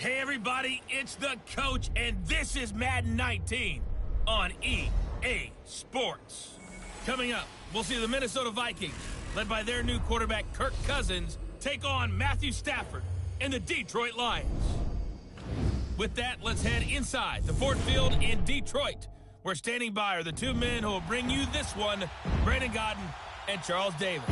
Hey everybody, it's the coach, and this is Madden 19 on EA Sports. Coming up, we'll see the Minnesota Vikings, led by their new quarterback Kirk Cousins, take on Matthew Stafford and the Detroit Lions. With that, let's head inside the Ford Field in Detroit. Where standing by are the two men who will bring you this one, Brandon Godden and Charles Davis.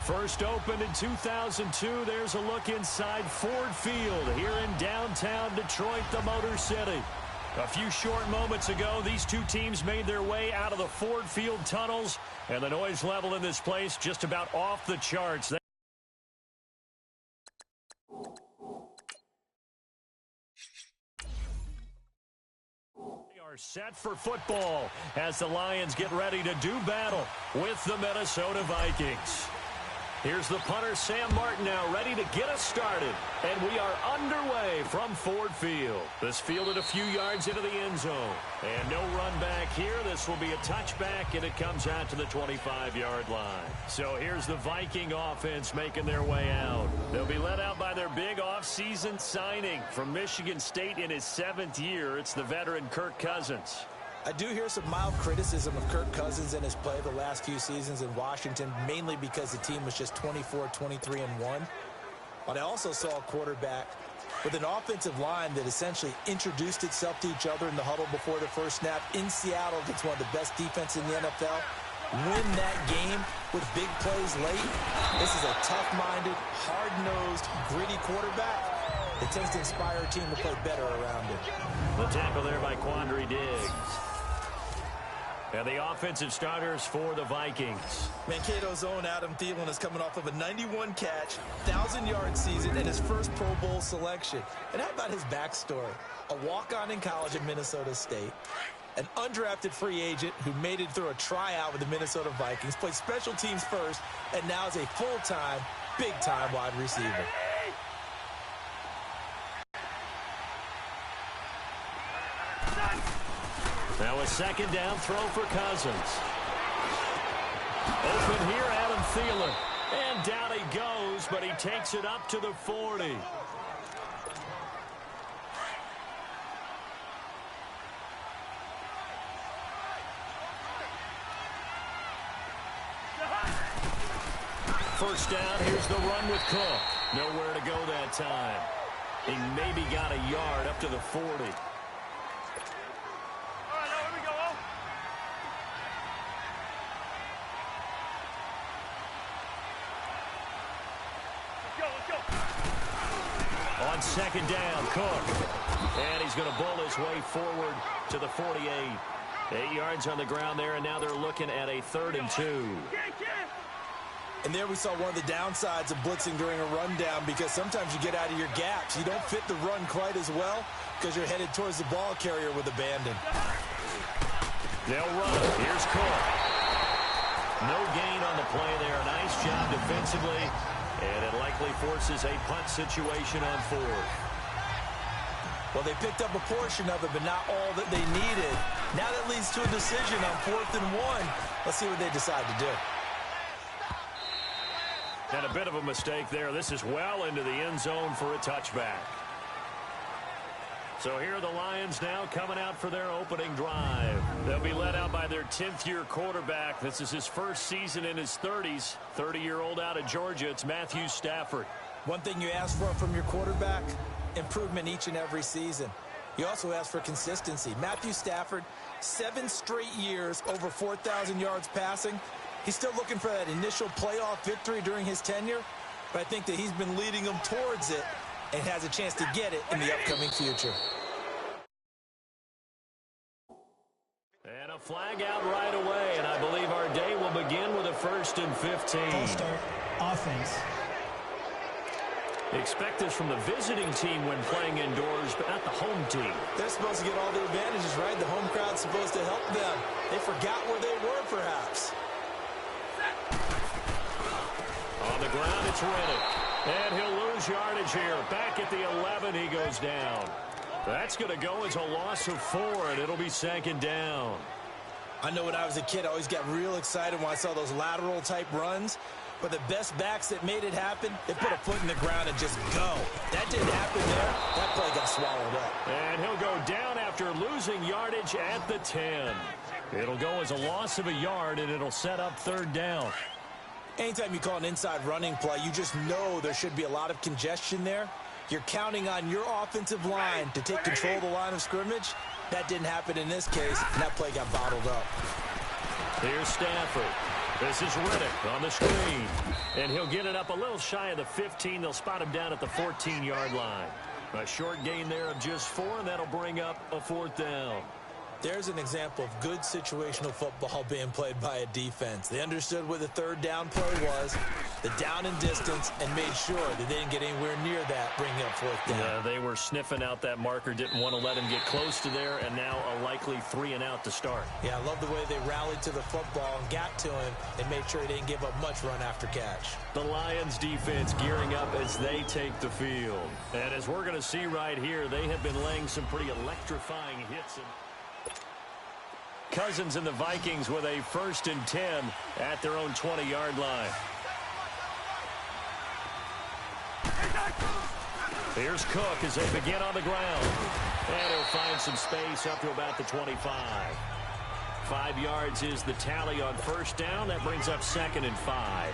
First opened in 2002, there's a look inside Ford Field here in downtown Detroit, the Motor City. A few short moments ago, these two teams made their way out of the Ford Field tunnels, and the noise level in this place just about off the charts. They are set for football as the Lions get ready to do battle with the Minnesota Vikings. Here's the punter, Sam Martin, now ready to get us started. And we are underway from Ford Field. This fielded a few yards into the end zone. And no run back here. This will be a touchback, and it comes out to the 25-yard line. So here's the Viking offense making their way out. They'll be led out by their big offseason signing from Michigan State in his 7th year. It's the veteran Kirk Cousins. I do hear some mild criticism of Kirk Cousins and his play the last few seasons in Washington, mainly because the team was just 24, 23-1. But I also saw a quarterback with an offensive line that essentially introduced itself to each other in the huddle before the first snap in Seattle against one of the best defenses in the NFL. Win that game with big plays late. This is a tough-minded, hard-nosed, gritty quarterback that tends to inspire a team to play better around him. The tackle there by Quandre Diggs. And the offensive starters for the Vikings. Mankato's own Adam Thielen is coming off of a 91-catch, 1,000-yard season and his first Pro Bowl selection. And how about his backstory? A walk-on in college at Minnesota State, an undrafted free agent who made it through a tryout with the Minnesota Vikings, played special teams first, and now is a full-time, big-time wide receiver. Now a second down throw for Cousins. Open here, Adam Thielen. And down he goes, but he takes it up to the 40. First down, here's the run with Cook. Nowhere to go that time. He maybe got a yard up to the 40. On second down, Cook. And he's going to bull his way forward to the 48. 8 yards on the ground there, and now they're looking at a 3rd and 2. And there we saw one of the downsides of blitzing during a rundown, because sometimes you get out of your gaps. You don't fit the run quite as well because you're headed towards the ball carrier with abandon. They'll run. Here's Cook. No gain on the play there. Nice job defensively. And it likely forces a punt situation on 4th. Well, they picked up a portion of it, but not all that they needed. Now that leads to a decision on 4th and 1. Let's see what they decide to do. And a bit of a mistake there. This is well into the end zone for a touchback. So here are the Lions now coming out for their opening drive. They'll be led out by their 10th-year quarterback. This is his first season in his 30s. 30-year-old out of Georgia. It's Matthew Stafford. One thing you ask for from your quarterback, improvement each and every season. You also ask for consistency. Matthew Stafford, 7 straight years over 4,000 yards passing. He's still looking for that initial playoff victory during his tenure, but I think that he's been leading them towards it and has a chance to get it in the upcoming future. And a flag out right away, and I believe our day will begin with a 1st and 15. Full start, offense. Expect this from the visiting team when playing indoors, but not the home team. They're supposed to get all the advantages, right? The home crowd's supposed to help them. They forgot where they were, perhaps. On the ground, it's Reddick. And he'll lose yardage here. Back at the 11, he goes down. That's going to go as a loss of 4, and it'll be 2nd down. I know when I was a kid, I always got real excited when I saw those lateral-type runs. But the best backs that made it happen, they put a foot in the ground and just go. That didn't happen there. That play got swallowed up. And he'll go down after losing yardage at the 10. It'll go as a loss of a yard, and it'll set up third down. Anytime you call an inside running play, you just know there should be a lot of congestion there. You're counting on your offensive line to take control of the line of scrimmage. That didn't happen in this case, and that play got bottled up. Here's Stafford. This is Riddick on the screen. And he'll get it up a little shy of the 15. They'll spot him down at the 14-yard line. A short gain there of just 4, and that'll bring up a fourth down. There's an example of good situational football being played by a defense. They understood what the third down play was, the down and distance, and made sure that they didn't get anywhere near that, bringing up fourth down. Yeah, they were sniffing out that marker, didn't want to let him get close to there, and now a likely 3 and out to start. Yeah, I love the way they rallied to the football and got to him and made sure he didn't give up much run after catch. The Lions defense gearing up as they take the field. And as we're going to see right here, they have been laying some pretty electrifying hits. Cousins and the Vikings with a 1st and 10 at their own 20-yard line. Here's Cook as they begin on the ground. And he'll find some space up to about the 25. 5 yards is the tally on first down. That brings up 2nd and 5.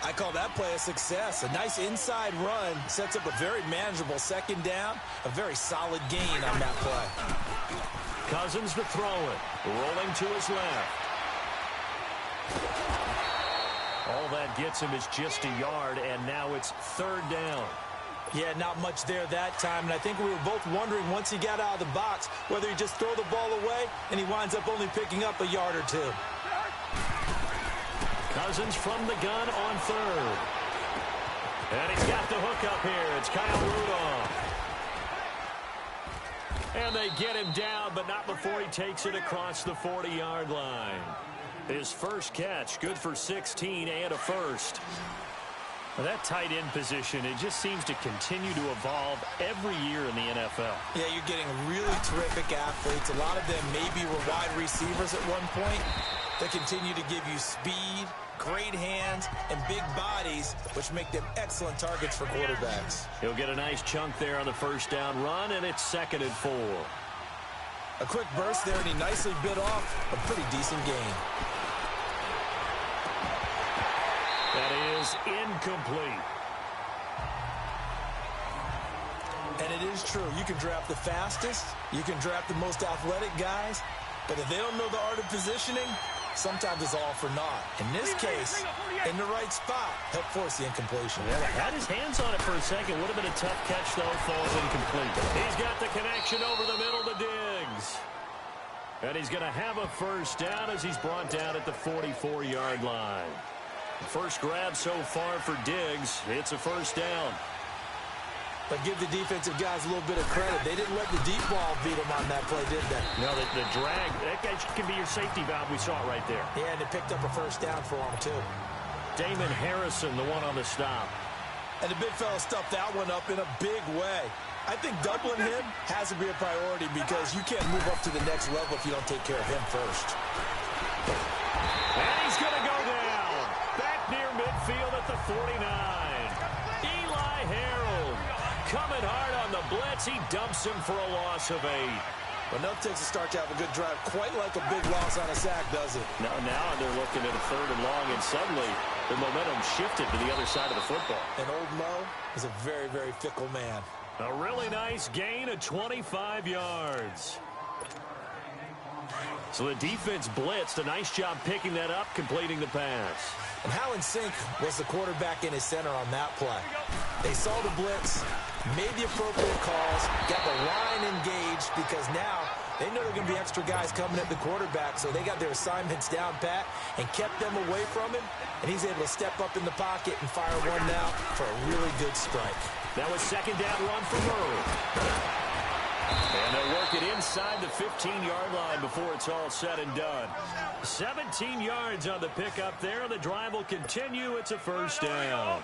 I call that play a success. A nice inside run sets up a very manageable 2nd down. A very solid gain on that play. Cousins to throw it. Rolling to his left. All that gets him is just a yard, and now it's 3rd down. Yeah, not much there that time, and I think we were both wondering once he got out of the box whether he just throw the ball away, and he winds up only picking up a yard or 2. Cousins from the gun on 3rd. And he's got the hook up here. It's Kyle Rudolph. And they get him down, but not before he takes it across the 40-yard line. His first catch, good for 16 and a first. Well, that tight end position, it just seems to continue to evolve every year in the NFL. Yeah, you're getting really terrific athletes. A lot of them maybe were wide receivers at one point. They continue to give you speed, great hands, and big bodies, which make them excellent targets for quarterbacks. He'll get a nice chunk there on the first down run, and it's 2nd and 4. A quick burst there, and he nicely bit off a pretty decent gain. That is incomplete. And it is true. You can draft the fastest. You can draft the most athletic guys. But if they don't know the art of positioning, sometimes it's all for naught. In this case, in the right spot, help force the incompletion. Yeah, had his hands on it for a second. Would have been a tough catch, though. Falls incomplete. He's got the connection over the middle to Diggs. And he's going to have a first down as he's brought down at the 44-yard line. First grab so far for Diggs. It's a first down. But give the defensive guys a little bit of credit. They didn't let the deep ball beat them on that play, did they? No, the drag, that guy can be your safety valve. We saw it right there. Yeah, and they picked up a first down for him, too. Damon Harrison, the one on the stop. And the big fella stuffed that one up in a big way. I think doubling him has to be a priority because you can't move up to the next level if you don't take care of him first. And he's going to go down. Back near midfield at the 49. Eli Harold coming hard on the blitz. He dumps him for a loss of 8. But enough takes a start to have a good drive. Quite like a big loss on a sack, does it? Now they're looking at a 3rd and long, and suddenly the momentum shifted to the other side of the football. And old Mo is a very, very fickle man. A really nice gain of 25 yards. So the defense blitzed. A nice job picking that up, completing the pass. And how in sync was the quarterback in his center on that play? They saw the blitz, made the appropriate calls, got the line engaged because now they know there are going to be extra guys coming at the quarterback, so they got their assignments down pat and kept them away from him, and he's able to step up in the pocket and fire one now for a really good strike. That was 2nd down run for Murray. And they'll work it inside the 15-yard line before it's all said and done. 17 yards on the pickup there. The drive will continue. It's a first down.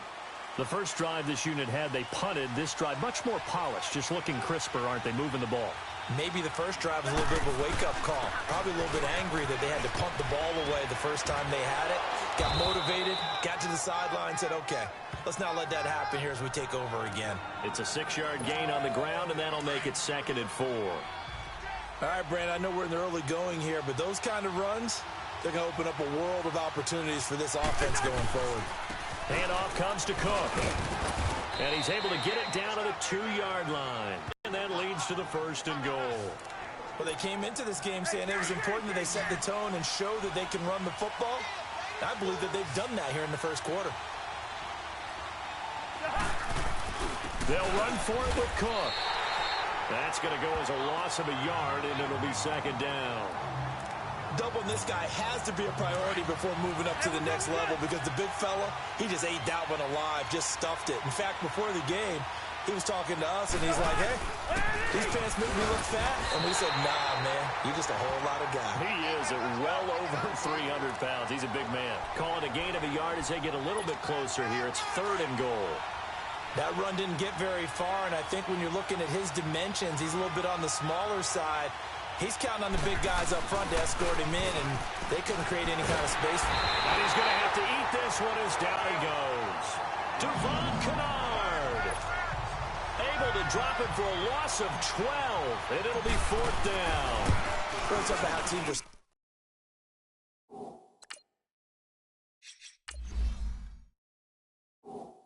The first drive this unit had, they punted. This drive, much more polished, just looking crisper, aren't they, moving the ball? Maybe the first drive was a little bit of a wake-up call. Probably a little bit angry that they had to punt the ball away the first time they had it. Got motivated, got to the sideline, said, okay, let's not let that happen here as we take over again. It's a 6-yard gain on the ground, and that'll make it 2nd and 4. All right, Brandon, I know we're in the early going here, but those kind of runs, they're going to open up a world of opportunities for this offense going forward. Handoff comes to Cook. And he's able to get it down to the 2-yard line. And that leads to the 1st and goal. Well, they came into this game saying it was important that they set the tone and show that they can run the football. I believe that they've done that here in the first quarter. They'll run for it with Cook. That's going to go as a loss of a yard, and it'll be 2nd down. Doubling this guy has to be a priority before moving up to the next level because the big fella, he just ate that one alive, just stuffed it. In fact, before the game, he was talking to us, and he's like, hey, these pants make me look fat. And we said, nah, man, you're just a whole lot of guy. He is at well over 300 pounds. He's a big man. Calling a gain of a yard as they get a little bit closer here. It's 3rd and goal. That run didn't get very far, and I think when you're looking at his dimensions, he's a little bit on the smaller side. He's counting on the big guys up front to escort him in, and they couldn't create any kind of space. And he's going to have to eat this one as down he goes. Devon Kennard able to drop it for a loss of 12, and it'll be 4th down. Shows up how teams are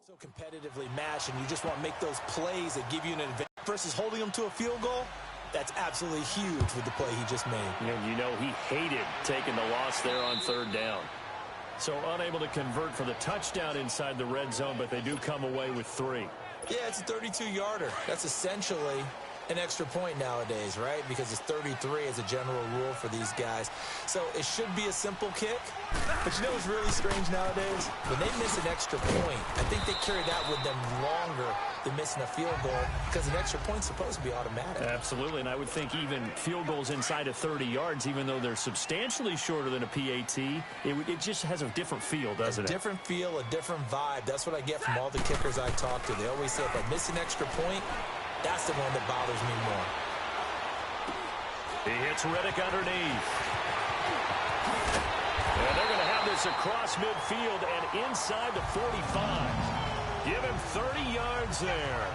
so competitively matched, and you just want to make those plays that give you an advantage versus holding them to a field goal. That's absolutely huge with the play he just made. And you know he hated taking the loss there on 3rd down. So unable to convert for the touchdown inside the red zone, but they do come away with 3. Yeah, it's a 32-yarder. That's essentially an extra point nowadays, right? Because it's 33 as a general rule for these guys. So it should be a simple kick. But you know what's really strange nowadays? When they miss an extra point, I think they carry that with them longer than missing a field goal because an extra point's supposed to be automatic. Absolutely, and I would think even field goals inside of 30 yards, even though they're substantially shorter than a PAT, it just has a different feel, doesn't it? A different feel, a different vibe. That's what I get from all the kickers I talk to. They always say if I miss an extra point, that's the one that bothers me more. He hits Riddick underneath. And they're going to have this across midfield and inside the 45. Give him 30 yards there.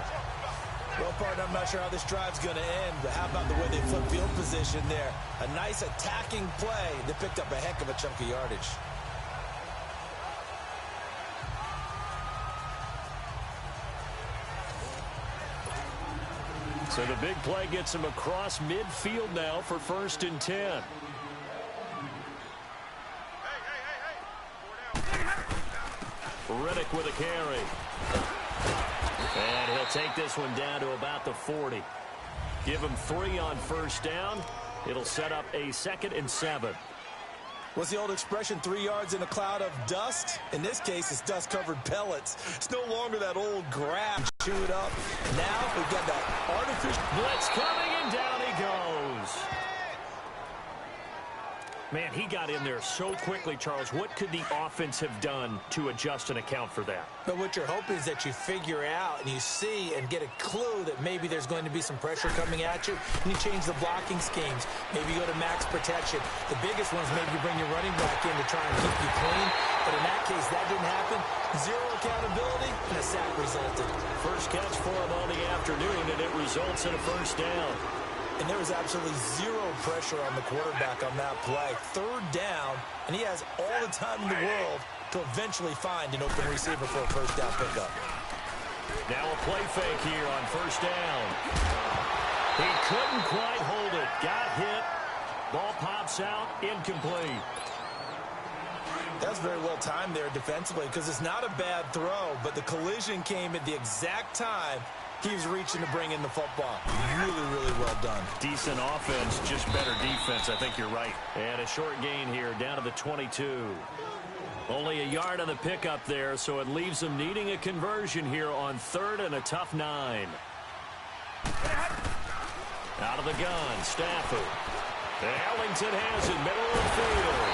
Well, partner, I'm not sure how this drive's going to end, but how about the way they flip field position there? A nice attacking play that picked up a heck of a chunk of yardage. So the big play gets him across midfield now for 1st and 10. Riddick with a carry. And he'll take this one down to about the 40. Give him 3 on 1st down. It'll set up a 2nd and 7. What's the old expression, 3 yards in a cloud of dust? In this case, it's dust-covered pellets. It's no longer that old grass chewed up. Now we've got that artificial blitz coming, and down he goes. Man, he got in there so quickly, Charles. What could the offense have done to adjust and account for that? But what you're hoping is that you figure out and you see and get a clue that maybe there's going to be some pressure coming at you, and you change the blocking schemes. Maybe you go to max protection. The biggest ones, maybe you bring your running back in to try and keep you clean. But in that case, that didn't happen. Zero accountability, and a sack resulted. First catch for him on the afternoon, and it results in a 1st down. And there was absolutely zero pressure on the quarterback on that play. 3rd down, and he has all the time in the world to eventually find an open receiver for a 1st down pickup. Now a play fake here on 1st down. He couldn't quite hold it. Got hit. Ball pops out. Incomplete. That's very well timed there defensively because it's not a bad throw, but the collision came at the exact time he was reaching to bring in the football. Really, really well done. Decent offense, just better defense. I think you're right. And a short gain here down to the 22. Only a yard on the pickup there, so it leaves them needing a conversion here on 3rd and a tough 9. Out of the gun, Stafford. Ellington has it, middle of the field.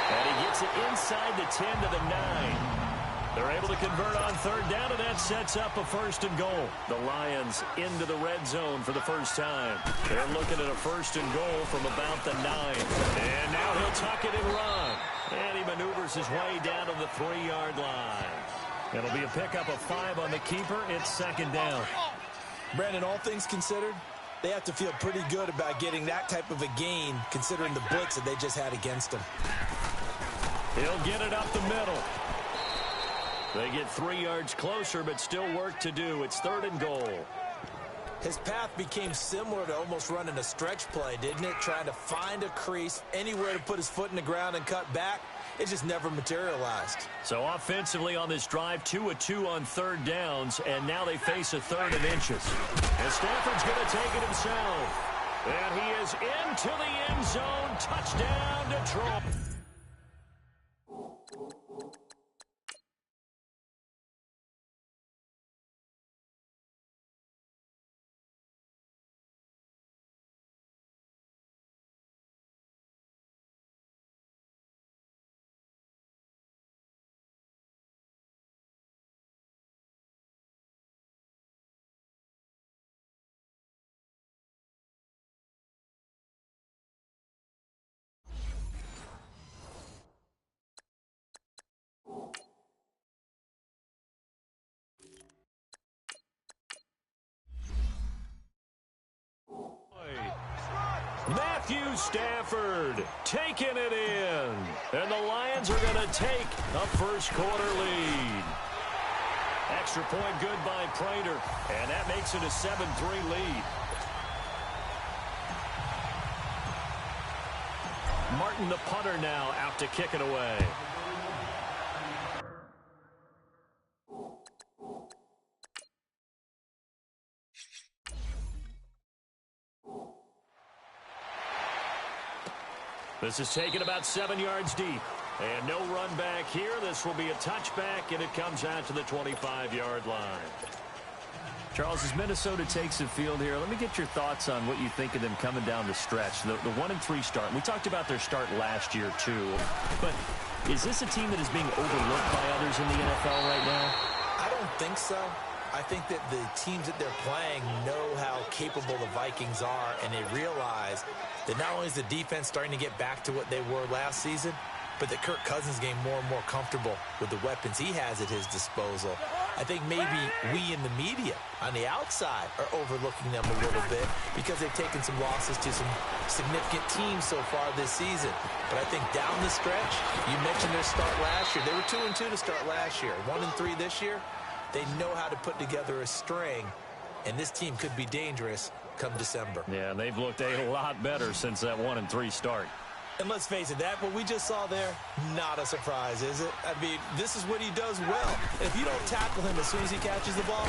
And he gets it inside the 10 to the 9. They're able to convert on third down, and that sets up a 1st and goal. The Lions into the red zone for the first time. They're looking at a 1st and goal from about the 9. And now he'll tuck it and run. And he maneuvers his way down to the 3-yard line. It'll be a pickup of 5 on the keeper. It's 2nd down. Brandon, all things considered, they have to feel pretty good about getting that type of a gain, considering the blitz that they just had against them. He'll get it up the middle. They get 3 yards closer, but still work to do. It's 3rd and goal. His path became similar to almost running a stretch play, didn't it? Trying to find a crease, anywhere to put his foot in the ground and cut back. It just never materialized. So offensively on this drive, 2 of 2 on 3rd downs, and now they face a 3rd and inches. And Stafford's going to take it himself. And he is into the end zone. Touchdown, Detroit. Matthew Stafford taking it in. And the Lions are going to take a first-quarter lead. Extra point good by Prater. And that makes it a 7-3 lead. Martin, the punter, now out to kick it away. This is taken about 7 yards deep. And no run back here. This will be a touchback, and it comes out to the 25-yard line. Charles, as Minnesota takes the field here, let me get your thoughts on what you think of them coming down the stretch. The 1-3 start. We talked about their start last year, too. But is this a team that is being overlooked by others in the NFL right now? I don't think so. I think that the teams that they're playing know how capable the Vikings are, and they realize that not only is the defense starting to get back to what they were last season, but that Kirk Cousins getting more and more comfortable with the weapons he has at his disposal. I think maybe we in the media on the outside are overlooking them a little bit because they've taken some losses to some significant teams so far this season. But I think down the stretch, you mentioned their start last year. They were 2-2 to start last year, 1-3 this year. They know how to put together a string, and this team could be dangerous come December. Yeah, and they've looked a lot better since that 1-3 start. And let's face it, that what we just saw there, not a surprise, is it? I mean, this is what he does well. If you don't tackle him as soon as he catches the ball,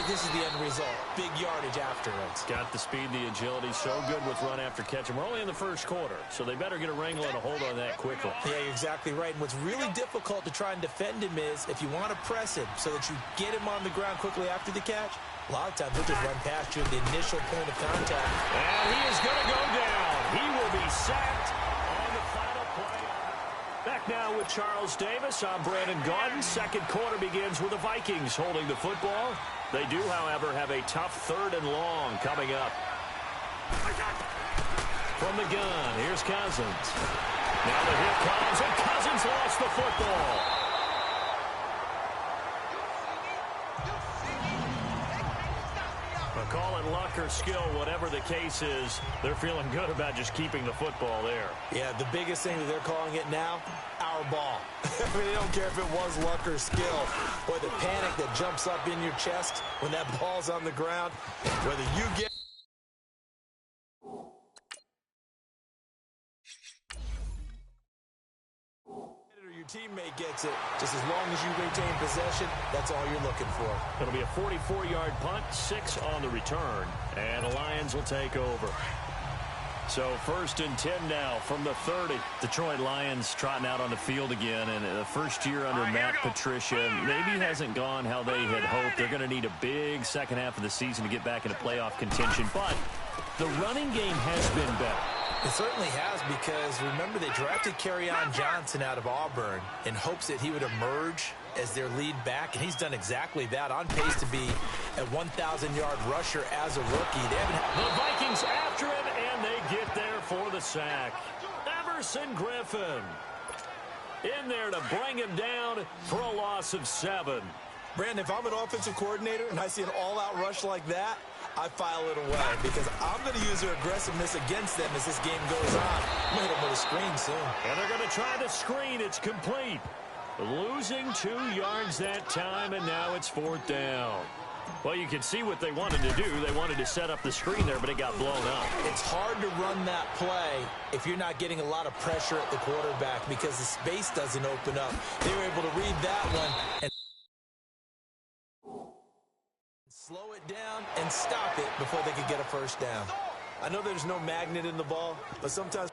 this is the end result. Big yardage afterwards. Got the speed, the agility, so good with run after catch. And we're only in the first quarter, so they better get a wrangle and a hold on that quickly. Yeah, you're exactly right. And what's really difficult to try and defend him is if you want to press him so that you get him on the ground quickly after the catch, a lot of times he'll just run past you at the initial point of contact. And he is going to go down. He will be sacked on the final play. Back now with Charles Davis. I'm Brandon Gaudin. Second quarter begins with the Vikings holding the football. They do, however, have a tough 3rd and long coming up. From the gun, here's Cousins. Now the hit comes, and Cousins lost the football. Call it luck or skill, whatever the case is, they're feeling good about just keeping the football there. Yeah, the biggest thing that they're calling it now, our ball. I mean, they don't care if it was luck or skill. Boy, the panic that jumps up in your chest when that ball's on the ground, whether you get... teammate gets it, just as long as you retain possession, that's all you're looking for. It'll be a 44-yard punt, 6 on the return, and the Lions will take over. So 1st and 10 now from the 30. Detroit Lions trotting out on the field again, and the first year under Matt Patricia maybe hasn't gone how they had hoped. They're going to need a big second half of the season to get back into playoff contention, but the running game has been better. It certainly has, because remember they drafted Kerryon Johnson out of Auburn in hopes that he would emerge as their lead back, and he's done exactly that, on pace to be a 1,000-yard rusher as a rookie. The Vikings after him, and they get there for the sack. Everson Griffin in there to bring him down for a loss of 7. Brandon, if I'm an offensive coordinator and I see an all-out rush like that, I file it away because I'm going to use their aggressiveness against them as this game goes on. I'm going to hit them with a screen soon. And they're going to try the screen. It's complete. Losing 2 yards that time, and now it's 4th down. Well, you can see what they wanted to do. They wanted to set up the screen there, but it got blown up. It's hard to run that play if you're not getting a lot of pressure at the quarterback because the space doesn't open up. They were able to read that one and slow it down and stop it before they could get a first down. I know there's no magnet in the ball, but sometimes...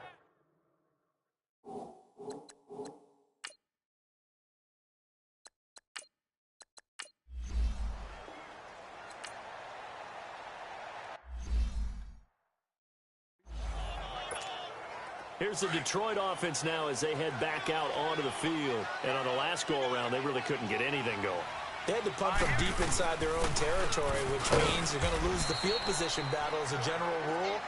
Here's the Detroit offense now as they head back out onto the field. And on the last go-around, they really couldn't get anything going. They had to punt from deep inside their own territory, which means they're going to lose the field position battle as a general rule.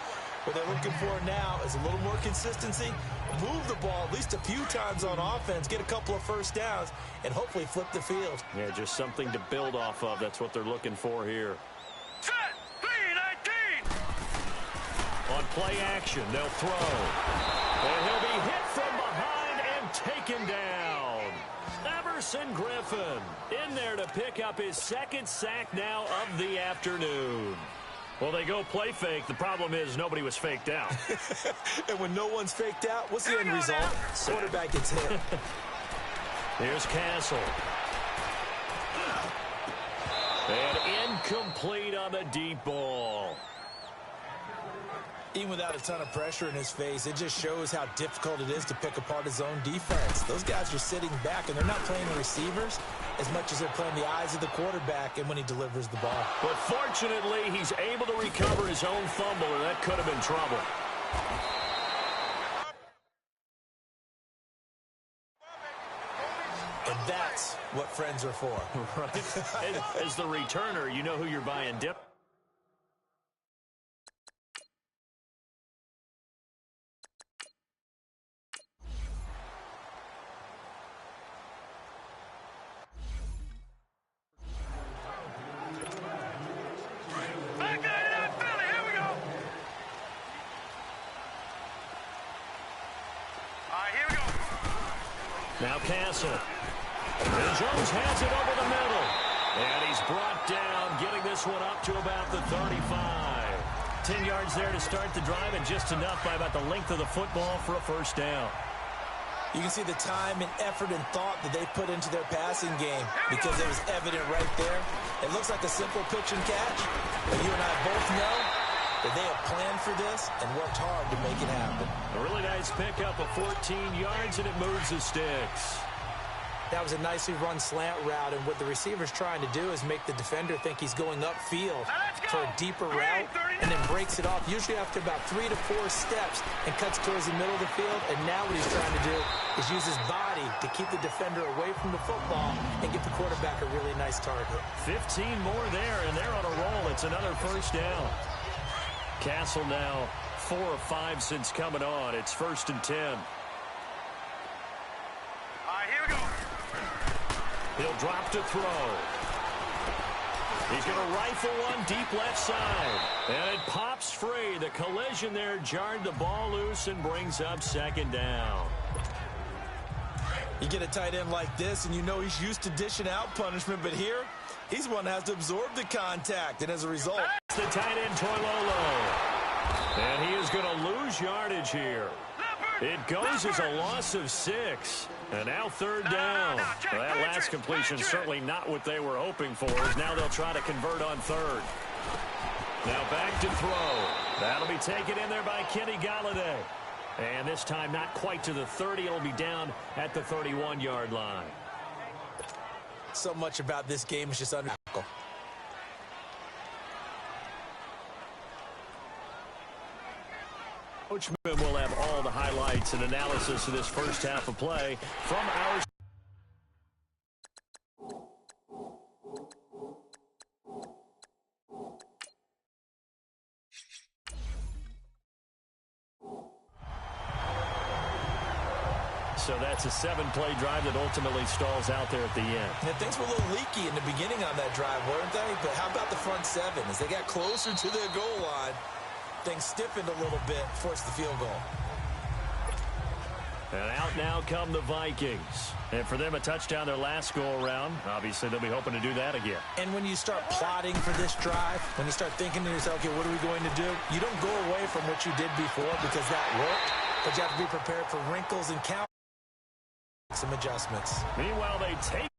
What they're looking for now is a little more consistency, move the ball at least a few times on offense, get a couple of first downs, and hopefully flip the field. Yeah, just something to build off of. That's what they're looking for here. Set, 3-19. On play action, they'll throw. And he'll be hit from behind and taken down. Everson Griffin in there to pick up his 2nd sack now of the afternoon. Well, they go play fake. The problem is nobody was faked out. And when no one's faked out, what's the end result? Quarterback gets hit. Here's Castle. And incomplete on the deep ball. Even without a ton of pressure in his face, it just shows how difficult it is to pick apart his own defense. Those guys are sitting back, and they're not playing the receivers as much as they're playing the eyes of the quarterback and when he delivers the ball. But fortunately, he's able to recover his own fumble, and that could have been trouble. And that's what friends are for. Right. As the returner, you know who you're buying dip. Now Castle. And Jones has it over the middle. And he's brought down, getting this one up to about the 35. 10 yards there to start the drive, and just enough by about the length of the football for a first down. You can see the time and effort and thought that they put into their passing game because it was evident right there. It looks like a simple pitch and catch, but you and I both know that they have planned for this and worked hard to make it happen. A really nice pickup of 14 yards, and it moves the sticks. That was a nicely run slant route, and what the receiver's trying to do is make the defender think he's going upfield for a deeper route, and then breaks it off, usually after about 3 to 4 steps, and cuts towards the middle of the field. And now what he's trying to do is use his body to keep the defender away from the football and give the quarterback a really nice target. 15 more there, and they're on a roll. It's another first down. Castle now 4 of 5 since coming on. It's 1st and 10. All right, here we go. He'll drop to throw. He's going to rifle one deep left side. And it pops free. The collision there jarred the ball loose and brings up 2nd down. You get a tight end like this, and you know he's used to dishing out punishment, but here, he's one that has to absorb the contact, and as a result... It's the tight end, Toilolo. And he is going to lose yardage here. It goes as a loss of 6. And now 3rd down. Well, that last completion certainly not what they were hoping for, as now they'll try to convert on 3rd. Now back to throw. That'll be taken in there by Kenny Galladay. And this time not quite to the 30. It'll be down at the 31-yard line. So much about this game is just under tackle. Coach will have all the highlights and analysis of this first half of play from our So that's a 7-play drive that ultimately stalls out there at the end. And things were a little leaky in the beginning on that drive, weren't they? But how about the front seven? As they got closer to their goal line, things stiffened a little bit, forced the field goal. And out now come the Vikings. And for them, a touchdown their last go-around. Obviously, they'll be hoping to do that again. And when you start plotting for this drive, when you start thinking to yourself, okay, what are we going to do? You don't go away from what you did before because that worked, but you have to be prepared for wrinkles and count some adjustments. Meanwhile, they take